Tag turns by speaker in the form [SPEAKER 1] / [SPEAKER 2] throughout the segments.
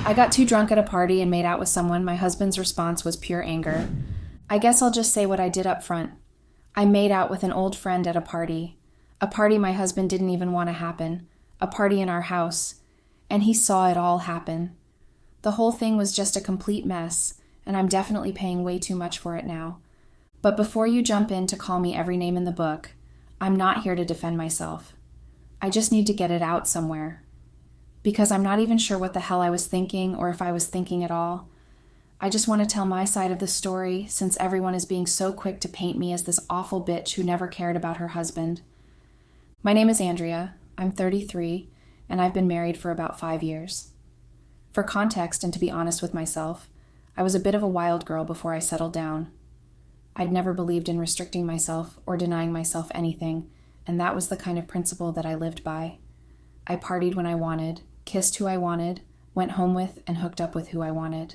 [SPEAKER 1] I got too drunk at a party and made out with someone. My husband's response was pure anger. I guess I'll just say what I did up front. I made out with an old friend at a party my husband didn't even want to happen, a party in our house, and he saw it all happen. The whole thing was just a complete mess, and I'm definitely paying way too much for it now. But before you jump in to call me every name in the book, I'm not here to defend myself. I just need to get it out somewhere. Because I'm not even sure what the hell I was thinking or if I was thinking at all. I just want to tell my side of the story since everyone is being so quick to paint me as this awful bitch who never cared about her husband. My name is Andrea. I'm 33, and I've been married for about 5 years. For context, and to be honest with myself, I was a bit of a wild girl before I settled down. I'd never believed in restricting myself or denying myself anything, and that was the kind of principle that I lived by. I partied when I wanted, kissed who I wanted, went home with and hooked up with who I wanted.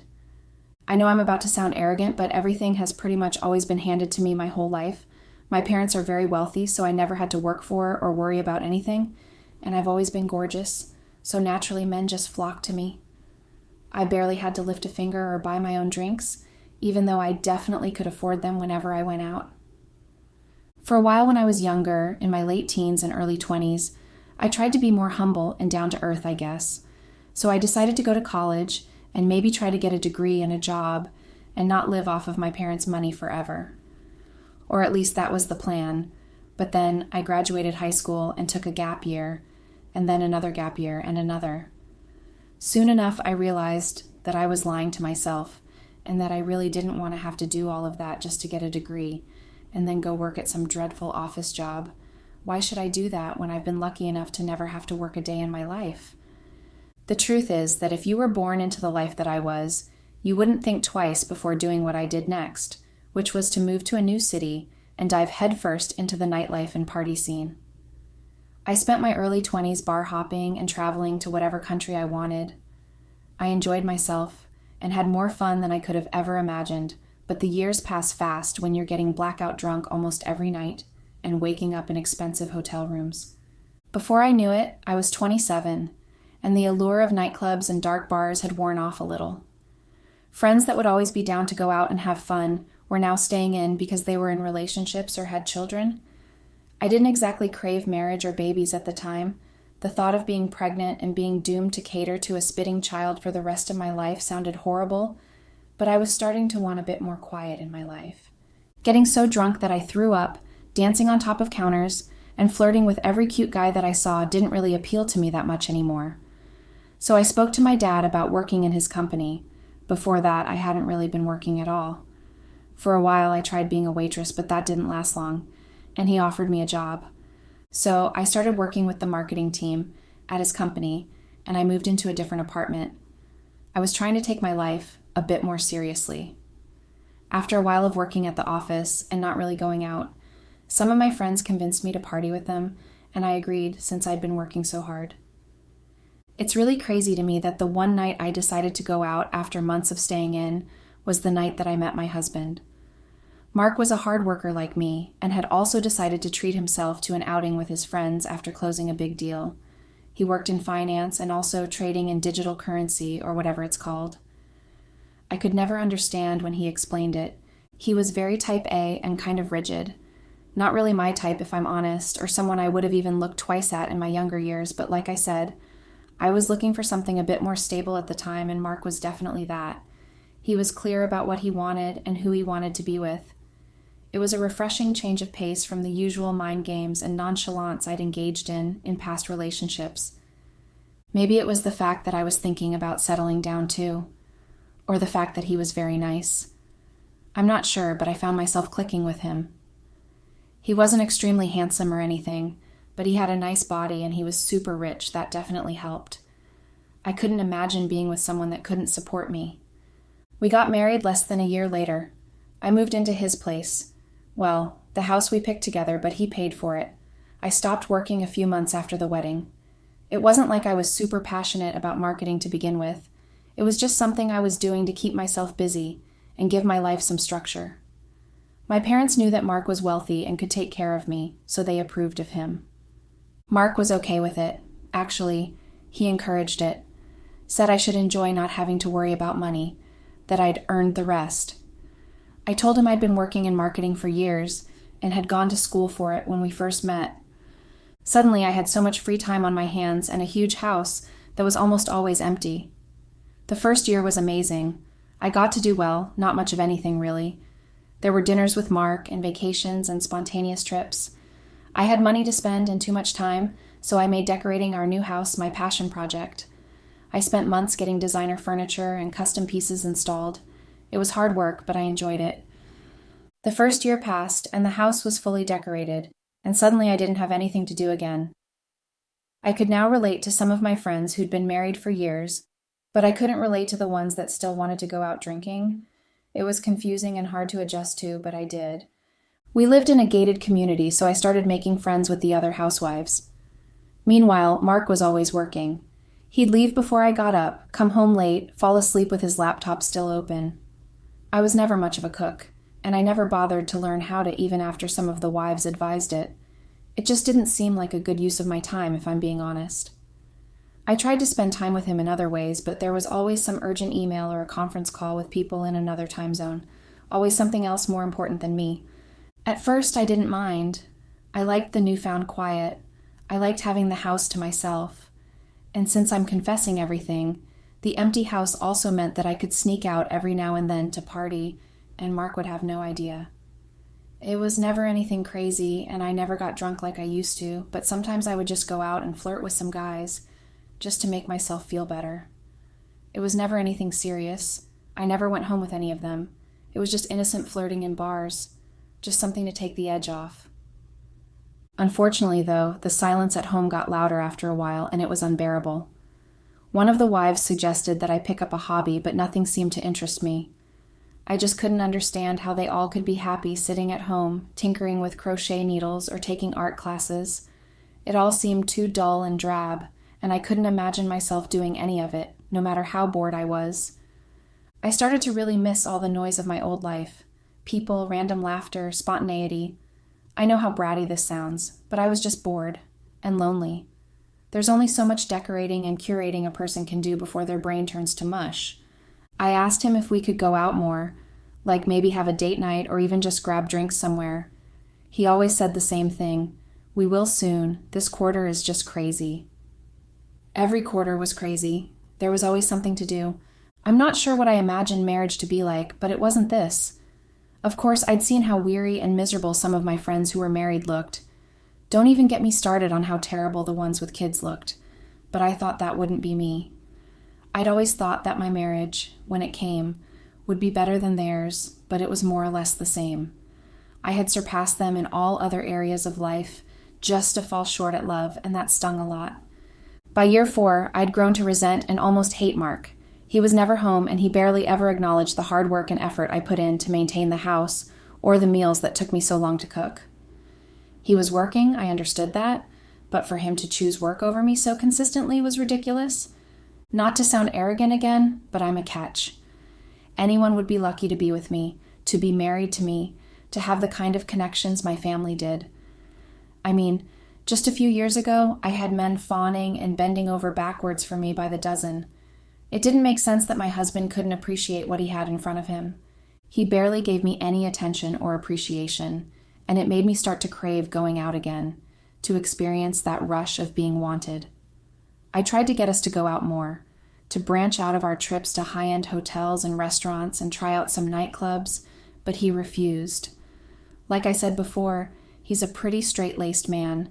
[SPEAKER 1] I know I'm about to sound arrogant, but everything has pretty much always been handed to me my whole life. My parents are very wealthy, so I never had to work for or worry about anything, and I've always been gorgeous, so naturally men just flocked to me. I barely had to lift a finger or buy my own drinks, even though I definitely could afford them whenever I went out. For a while when I was younger, in my late teens and early 20s, I tried to be more humble and down to earth, I guess. So I decided to go to college and maybe try to get a degree and a job and not live off of my parents' money forever. Or at least that was the plan. But then I graduated high school and took a gap year, and then another gap year and another. Soon enough, I realized that I was lying to myself and that I really didn't want to have to do all of that just to get a degree and then go work at some dreadful office job. Why should I do that when I've been lucky enough to never have to work a day in my life? The truth is that if you were born into the life that I was, you wouldn't think twice before doing what I did next, which was to move to a new city and dive headfirst into the nightlife and party scene. I spent my early 20s bar hopping and traveling to whatever country I wanted. I enjoyed myself and had more fun than I could have ever imagined, but the years pass fast when you're getting blackout drunk almost every night and waking up in expensive hotel rooms. Before I knew it, I was 27, and the allure of nightclubs and dark bars had worn off a little. Friends that would always be down to go out and have fun were now staying in because they were in relationships or had children. I didn't exactly crave marriage or babies at the time. The thought of being pregnant and being doomed to cater to a spitting child for the rest of my life sounded horrible, but I was starting to want a bit more quiet in my life. Getting so drunk that I threw up, dancing on top of counters, and flirting with every cute guy that I saw didn't really appeal to me that much anymore. So I spoke to my dad about working in his company. Before that, I hadn't really been working at all. For a while, I tried being a waitress, but that didn't last long, and he offered me a job. So I started working with the marketing team at his company, and I moved into a different apartment. I was trying to take my life a bit more seriously. After a while of working at the office and not really going out, some of my friends convinced me to party with them, and I agreed since I'd been working so hard. It's really crazy to me that the one night I decided to go out after months of staying in was the night that I met my husband. Mark was a hard worker like me and had also decided to treat himself to an outing with his friends after closing a big deal. He worked in finance and also trading in digital currency or whatever it's called. I could never understand when he explained it. He was very type A and kind of rigid. Not really my type, if I'm honest, or someone I would have even looked twice at in my younger years, but like I said, I was looking for something a bit more stable at the time, and Mark was definitely that. He was clear about what he wanted and who he wanted to be with. It was a refreshing change of pace from the usual mind games and nonchalance I'd engaged in past relationships. Maybe it was the fact that I was thinking about settling down too, or the fact that he was very nice. I'm not sure, but I found myself clicking with him. He wasn't extremely handsome or anything, but he had a nice body and he was super rich. That definitely helped. I couldn't imagine being with someone that couldn't support me. We got married less than a year later. I moved into his place. Well, the house we picked together, but he paid for it. I stopped working a few months after the wedding. It wasn't like I was super passionate about marketing to begin with. It was just something I was doing to keep myself busy and give my life some structure. My parents knew that Mark was wealthy and could take care of me, so they approved of him. Mark was okay with it. Actually, he encouraged it. said I should enjoy not having to worry about money, that I'd earned the rest. I told him I'd been working in marketing for years and had gone to school for it when we first met. Suddenly, I had so much free time on my hands and a huge house that was almost always empty. The first year was amazing. I got to do well, not much of anything really. There were dinners with Mark and vacations and spontaneous trips. I had money to spend and too much time, so I made decorating our new house my passion project. I spent months getting designer furniture and custom pieces installed. It was hard work, but I enjoyed it. The first year passed, and the house was fully decorated, and suddenly I didn't have anything to do again. I could now relate to some of my friends who'd been married for years, but I couldn't relate to the ones that still wanted to go out drinking. It was confusing and hard to adjust to, but I did. We lived in a gated community, so I started making friends with the other housewives. Meanwhile, Mark was always working. He'd leave before I got up, come home late, fall asleep with his laptop still open. I was never much of a cook, and I never bothered to learn how to even after some of the wives advised it. It just didn't seem like a good use of my time, if I'm being honest. I tried to spend time with him in other ways, but there was always some urgent email or a conference call with people in another time zone, always something else more important than me. At first, I didn't mind. I liked the newfound quiet. I liked having the house to myself. And since I'm confessing everything, the empty house also meant that I could sneak out every now and then to party, and Mark would have no idea. It was never anything crazy, and I never got drunk like I used to, but sometimes I would just go out and flirt with some guys, just to make myself feel better. It was never anything serious. I never went home with any of them. It was just innocent flirting in bars, just something to take the edge off. Unfortunately, though, the silence at home got louder after a while, and it was unbearable. One of the wives suggested that I pick up a hobby, but nothing seemed to interest me. I just couldn't understand how they all could be happy sitting at home, tinkering with crochet needles or taking art classes. It all seemed too dull and drab, and I couldn't imagine myself doing any of it, no matter how bored I was. I started to really miss all the noise of my old life. People, random laughter, spontaneity. I know how bratty this sounds, but I was just bored and lonely. There's only so much decorating and curating a person can do before their brain turns to mush. I asked him if we could go out more, like maybe have a date night or even just grab drinks somewhere. He always said the same thing. We will soon. This quarter is just crazy. Every quarter was crazy. There was always something to do. I'm not sure what I imagined marriage to be like, but it wasn't this. Of course, I'd seen how weary and miserable some of my friends who were married looked. Don't even get me started on how terrible the ones with kids looked. But I thought that wouldn't be me. I'd always thought that my marriage, when it came, would be better than theirs, but it was more or less the same. I had surpassed them in all other areas of life, just to fall short at love, and that stung a lot. By year 4, I'd grown to resent and almost hate Mark. He was never home, and he barely ever acknowledged the hard work and effort I put in to maintain the house or the meals that took me so long to cook. He was working, I understood that, but for him to choose work over me so consistently was ridiculous. Not to sound arrogant again, but I'm a catch. Anyone would be lucky to be with me, to be married to me, to have the kind of connections my family did. I mean, just a few years ago, I had men fawning and bending over backwards for me by the dozen. It didn't make sense that my husband couldn't appreciate what he had in front of him. He barely gave me any attention or appreciation, and it made me start to crave going out again, to experience that rush of being wanted. I tried to get us to go out more, to branch out of our trips to high-end hotels and restaurants and try out some nightclubs, but he refused. Like I said before, he's a pretty straight-laced man,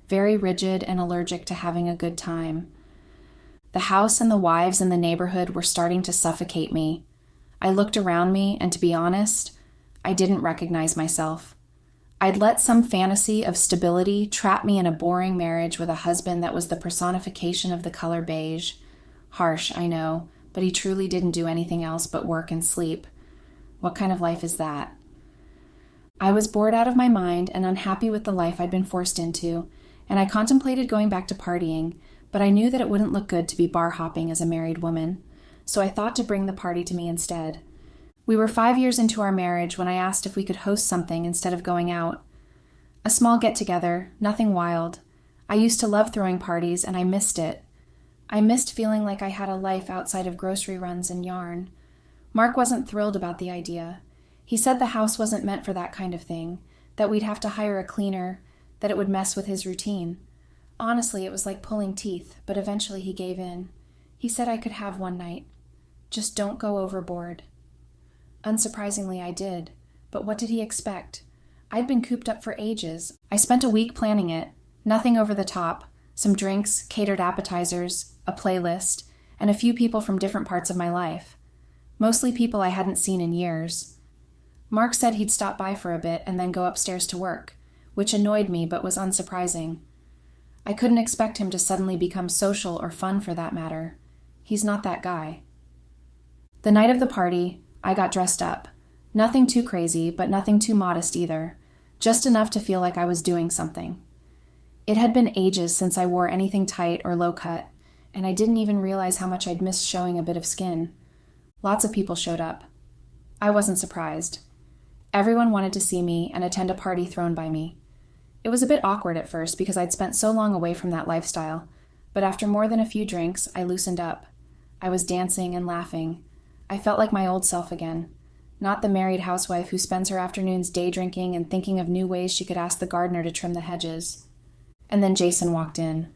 [SPEAKER 1] very rigid and allergic to having a good time. The house and the wives in the neighborhood were starting to suffocate me. I looked around me, and to be honest, I didn't recognize myself. I'd let some fantasy of stability trap me in a boring marriage with a husband that was the personification of the color beige. Harsh, I know, but he truly didn't do anything else but work and sleep. What kind of life is that? I was bored out of my mind and unhappy with the life I'd been forced into, and I contemplated going back to partying, but I knew that it wouldn't look good to be bar hopping as a married woman, so I thought to bring the party to me instead. We were 5 years into our marriage when I asked if we could host something instead of going out. A small get-together, nothing wild. I used to love throwing parties, and I missed it. I missed feeling like I had a life outside of grocery runs and yarn. Mark wasn't thrilled about the idea. He said the house wasn't meant for that kind of thing, that we'd have to hire a cleaner, that it would mess with his routine. Honestly, it was like pulling teeth, but eventually he gave in. He said I could have one night. Just don't go overboard. Unsurprisingly, I did. But what did he expect? I'd been cooped up for ages. I spent a week planning it. Nothing over the top. Some drinks, catered appetizers, a playlist, and a few people from different parts of my life. Mostly people I hadn't seen in years. Mark said he'd stop by for a bit and then go upstairs to work, which annoyed me but was unsurprising. I couldn't expect him to suddenly become social or fun for that matter. He's not that guy. The night of the party, I got dressed up. Nothing too crazy, but nothing too modest either. Just enough to feel like I was doing something. It had been ages since I wore anything tight or low cut, and I didn't even realize how much I'd missed showing a bit of skin. Lots of people showed up. I wasn't surprised. Everyone wanted to see me and attend a party thrown by me. It was a bit awkward at first because I'd spent so long away from that lifestyle, but after more than a few drinks, I loosened up. I was dancing and laughing. I felt like my old self again. Not the married housewife who spends her afternoons day drinking and thinking of new ways she could ask the gardener to trim the hedges. And then Jason walked in.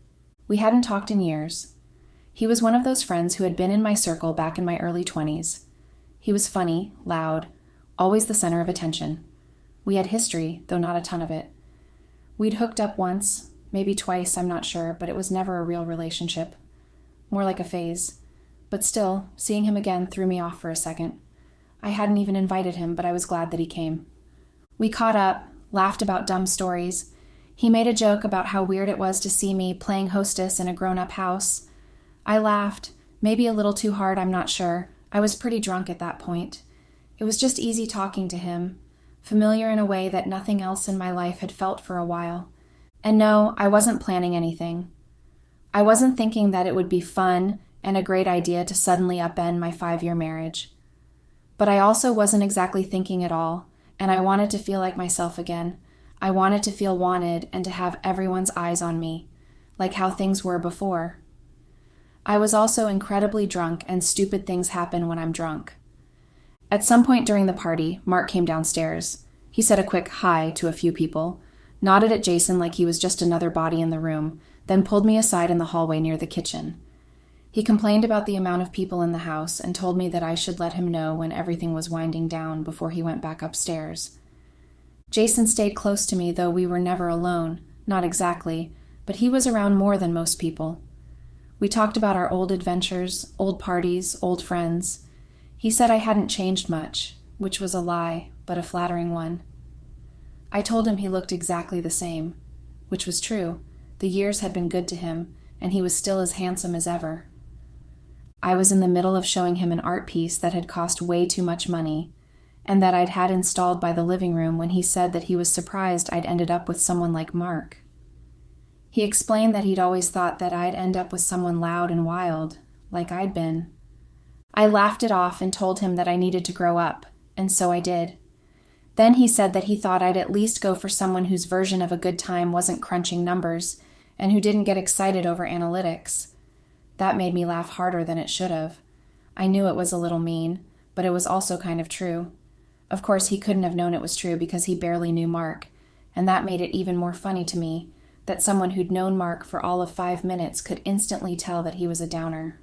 [SPEAKER 1] We hadn't talked in years. He was one of those friends who had been in my circle back in my early 20s. He was funny, loud, always the center of attention. We had history, though not a ton of it. We'd hooked up once, maybe twice, I'm not sure, but it was never a real relationship. More like a phase. But still, seeing him again threw me off for a second. I hadn't even invited him, but I was glad that he came. We caught up, laughed about dumb stories. He made a joke about how weird it was to see me playing hostess in a grown-up house. I laughed, maybe a little too hard, I'm not sure. I was pretty drunk at that point. It was just easy talking to him, familiar in a way that nothing else in my life had felt for a while. And no, I wasn't planning anything. I wasn't thinking that it would be fun and a great idea to suddenly upend my 5-year marriage. But I also wasn't exactly thinking at all, and I wanted to feel like myself again. I wanted to feel wanted and to have everyone's eyes on me, like how things were before. I was also incredibly drunk, and stupid things happen when I'm drunk. At some point during the party, Mark came downstairs. He said a quick hi to a few people, nodded at Jason like he was just another body in the room, then pulled me aside in the hallway near the kitchen. He complained about the amount of people in the house and told me that I should let him know when everything was winding down before he went back upstairs. Jason stayed close to me, though we were never alone, not exactly, but he was around more than most people. We talked about our old adventures, old parties, old friends. He said I hadn't changed much, which was a lie, but a flattering one. I told him he looked exactly the same, which was true. The years had been good to him, and he was still as handsome as ever. I was in the middle of showing him an art piece that had cost way too much money, and that I'd had installed by the living room when he said that he was surprised I'd ended up with someone like Mark. He explained that he'd always thought that I'd end up with someone loud and wild, like I'd been. I laughed it off and told him that I needed to grow up, and so I did. Then he said that he thought I'd at least go for someone whose version of a good time wasn't crunching numbers, and who didn't get excited over analytics. That made me laugh harder than it should have. I knew it was a little mean, but it was also kind of true. Of course, he couldn't have known it was true because he barely knew Mark, and that made it even more funny to me, that someone who'd known Mark for all of 5 minutes could instantly tell that he was a downer.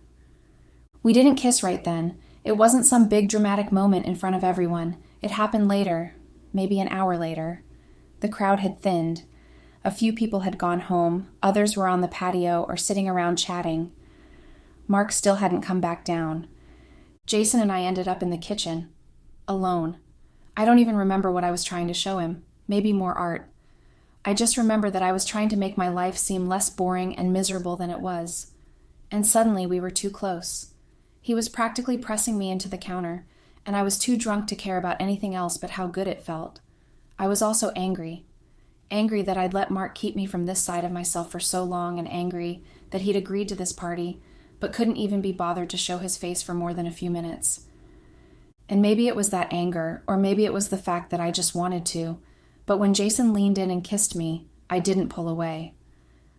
[SPEAKER 1] We didn't kiss right then. It wasn't some big dramatic moment in front of everyone. It happened later, maybe an hour later. The crowd had thinned. A few people had gone home, others were on the patio or sitting around chatting. Mark still hadn't come back down. Jason and I ended up in the kitchen, alone. I don't even remember what I was trying to show him. Maybe more art. I just remember that I was trying to make my life seem less boring and miserable than it was. And suddenly we were too close. He was practically pressing me into the counter, and I was too drunk to care about anything else but how good it felt. I was also angry. Angry that I'd let Mark keep me from this side of myself for so long, and angry that he'd agreed to this party, but couldn't even be bothered to show his face for more than a few minutes. And maybe it was that anger, or maybe it was the fact that I just wanted to, but when Jason leaned in and kissed me, I didn't pull away.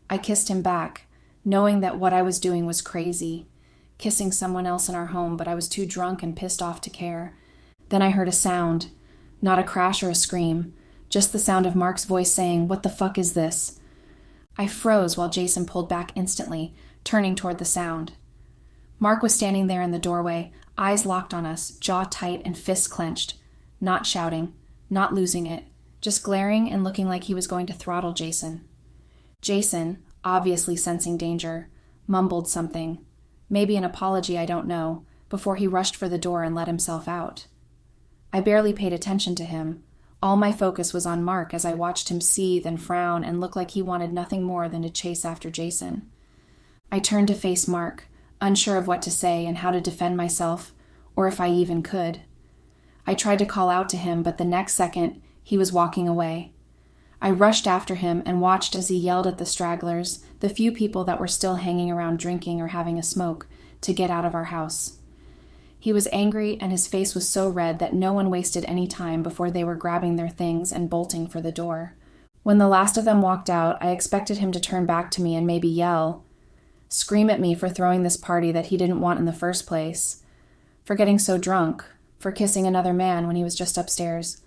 [SPEAKER 1] I kissed him back, knowing that what I was doing was crazy, kissing someone else in our home, but I was too drunk and pissed off to care. Then I heard a sound, not a crash or a scream, just the sound of Mark's voice saying, "What the fuck is this?" I froze while Jason pulled back instantly, turning toward the sound. Mark was standing there in the doorway, eyes locked on us, jaw tight and fists clenched, not shouting, not losing it, just glaring and looking like he was going to throttle Jason. Jason, obviously sensing danger, mumbled something, maybe an apology, I don't know, before he rushed for the door and let himself out. I barely paid attention to him. All my focus was on Mark as I watched him seethe and frown and look like he wanted nothing more than to chase after Jason. I turned to face Mark, unsure of what to say and how to defend myself, or if I even could. I tried to call out to him, but the next second, he was walking away. I rushed after him and watched as he yelled at the stragglers, the few people that were still hanging around drinking or having a smoke, to get out of our house. He was angry and his face was so red that no one wasted any time before they were grabbing their things and bolting for the door. When the last of them walked out, I expected him to turn back to me and maybe yell, scream at me for throwing this party that he didn't want in the first place, for getting so drunk, for kissing another man when he was just upstairs.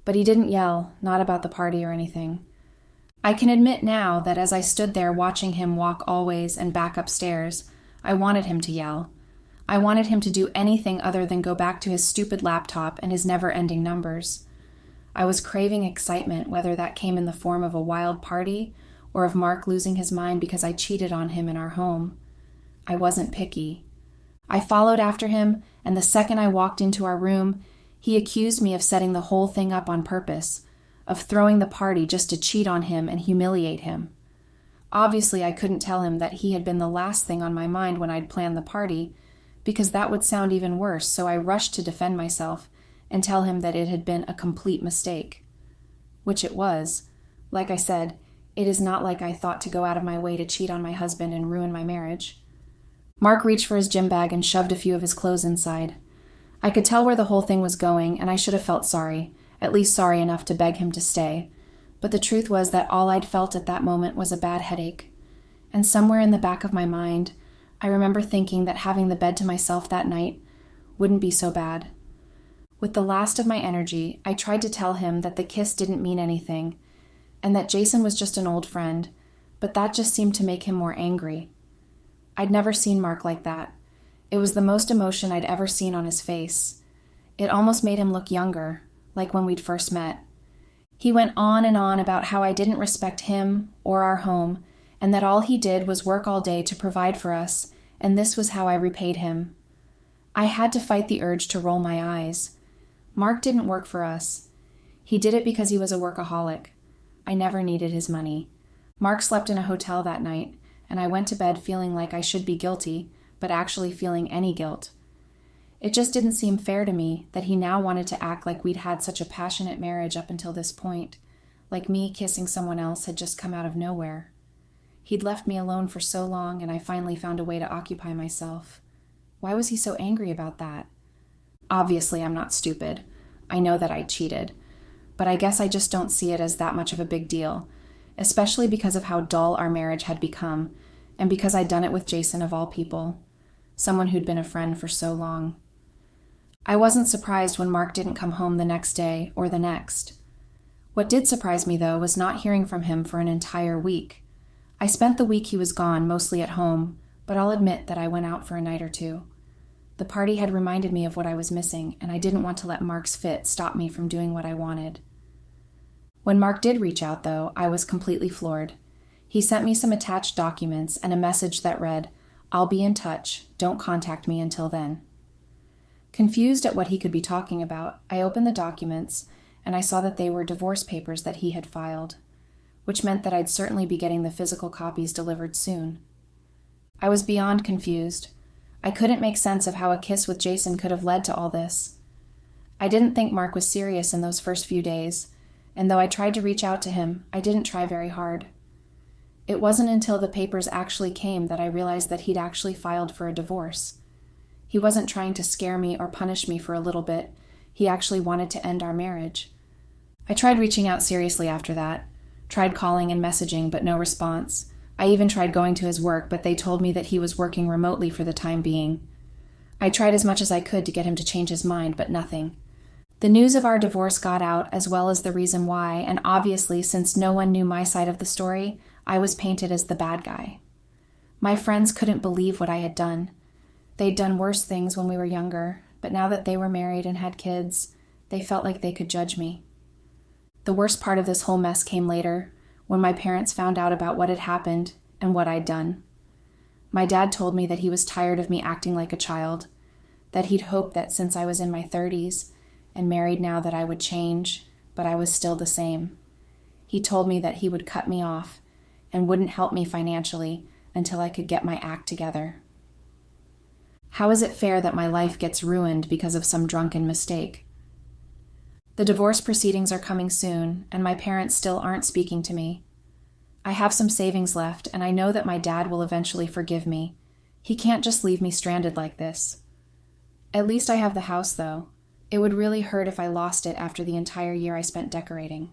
[SPEAKER 1] But he didn't yell, not about the party or anything. I can admit now that as I stood there watching him walk always and back upstairs, I wanted him to yell. I wanted him to do anything other than go back to his stupid laptop and his never-ending numbers. I was craving excitement, whether that came in the form of a wild party or of Mark losing his mind because I cheated on him in our home. I wasn't picky. I followed after him, and the second I walked into our room, he accused me of setting the whole thing up on purpose, of throwing the party just to cheat on him and humiliate him. Obviously, I couldn't tell him that he had been the last thing on my mind when I'd planned the party, because that would sound even worse, so I rushed to defend myself and tell him that it had been a complete mistake. Which it was. Like I said, it is not like I thought to go out of my way to cheat on my husband and ruin my marriage. Mark reached for his gym bag and shoved a few of his clothes inside. I could tell where the whole thing was going, and I should have felt sorry, at least sorry enough to beg him to stay. But the truth was that all I'd felt at that moment was a bad headache. And somewhere in the back of my mind, I remember thinking that having the bed to myself that night wouldn't be so bad. With the last of my energy, I tried to tell him that the kiss didn't mean anything, and that Jason was just an old friend, but that just seemed to make him more angry. I'd never seen Mark like that. It was the most emotion I'd ever seen on his face. It almost made him look younger, like when we'd first met. He went on and on about how I didn't respect him or our home, and that all he did was work all day to provide for us, and this was how I repaid him. I had to fight the urge to roll my eyes. Mark didn't work for us. He did it because he was a workaholic. I never needed his money. Mark slept in a hotel that night, and I went to bed feeling like I should be guilty, but actually feeling any guilt. It just didn't seem fair to me that he now wanted to act like we'd had such a passionate marriage up until this point, like me kissing someone else had just come out of nowhere. He'd left me alone for so long, and I finally found a way to occupy myself. Why was he so angry about that? Obviously, I'm not stupid. I know that I cheated. But I guess I just don't see it as that much of a big deal, especially because of how dull our marriage had become, and because I'd done it with Jason of all people, someone who'd been a friend for so long. I wasn't surprised when Mark didn't come home the next day or the next. What did surprise me, though, was not hearing from him for an entire week. I spent the week he was gone mostly at home, but I'll admit that I went out for a night or two. The party had reminded me of what I was missing, and I didn't want to let Mark's fit stop me from doing what I wanted. When Mark did reach out, though, I was completely floored. He sent me some attached documents and a message that read, "I'll be in touch. Don't contact me until then." Confused at what he could be talking about, I opened the documents, and I saw that they were divorce papers that he had filed, which meant that I'd certainly be getting the physical copies delivered soon. I was beyond confused. I couldn't make sense of how a kiss with Jason could have led to all this. I didn't think Mark was serious in those first few days, and though I tried to reach out to him, I didn't try very hard. It wasn't until the papers actually came that I realized that he'd actually filed for a divorce. He wasn't trying to scare me or punish me for a little bit. He actually wanted to end our marriage. I tried reaching out seriously after that, tried calling and messaging, but no response, I even tried going to his work, but they told me that he was working remotely for the time being. I tried as much as I could to get him to change his mind, but nothing. The news of our divorce got out, as well as the reason why, and obviously, since no one knew my side of the story, I was painted as the bad guy. My friends couldn't believe what I had done. They'd done worse things when we were younger, but now that they were married and had kids, they felt like they could judge me. The worst part of this whole mess came later, when my parents found out about what had happened and what I'd done. My dad told me that he was tired of me acting like a child, that he'd hoped that since I was in my 30s and married now that I would change, but I was still the same. He told me that he would cut me off and wouldn't help me financially until I could get my act together. How is it fair that my life gets ruined because of some drunken mistake? The divorce proceedings are coming soon, and my parents still aren't speaking to me. I have some savings left, and I know that my dad will eventually forgive me. He can't just leave me stranded like this. At least I have the house, though. It would really hurt if I lost it after the entire year I spent decorating.